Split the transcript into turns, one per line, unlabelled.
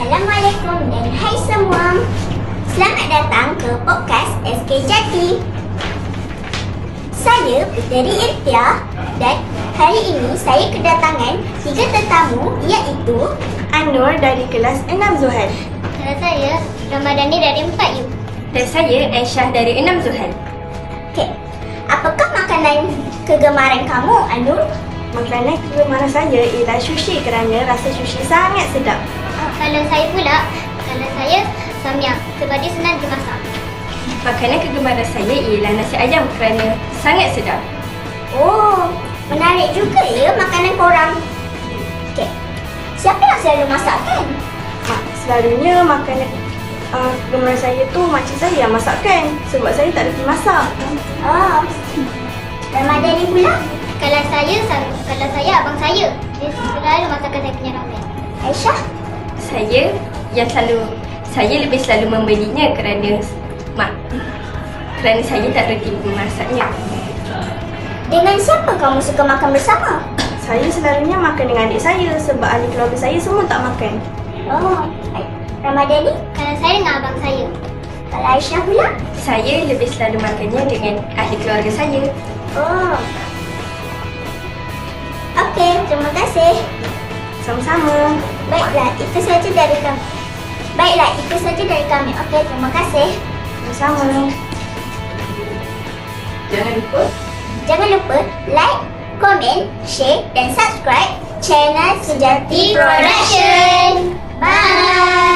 Assalamualaikum dan hai semua. Selamat datang ke podcast SK Jati. Saya Puteri Irtia dan hari ini saya kedatangan 3 tetamu iaitu
Anur dari kelas 6 Zuhal.
Dan saya Ramadhani dari 4U.
Dan saya Aisyah dari 6 Zuhal.
Okey. Apakah makanan kegemaran kamu, Anur?
Makanan kegemaran saya ialah sushi kerana rasa sushi sangat sedap.
Kalau saya samyang sebab dia senang dimasak.
Makanan kegemaran saya ialah nasi ayam kerana sangat sedap.
Oh, menarik juga ya makanan korang. Okey. Siapa yang selalu masakkan?
Selalunya makanan kegemaran saya tu makcik saya yang masakkan sebab saya tak reti masak.
Oh. Ramadhani pula?
Kalau saya abang saya. Dia selalu masakkan saya punya ramen.
Aisyah?
Saya lebih selalu membelinya kerana saya tak reti memasaknya.
Dengan siapa kamu suka makan bersama?
Saya selalunya makan dengan adik saya sebab ahli keluarga saya semua tak makan.
Oh. Ramadhani?
Kalau saya dengan abang saya.
Kalau Aisyah pula?
Saya lebih selalu makannya dengan ahli keluarga saya.
Oh. Okey, terima kasih.
Sama-sama.
Baiklah, itu saja dari kami. Okey, terima kasih.
Sama-sama.
Jangan lupa like, komen, share dan subscribe channel Sejati Production. Bye.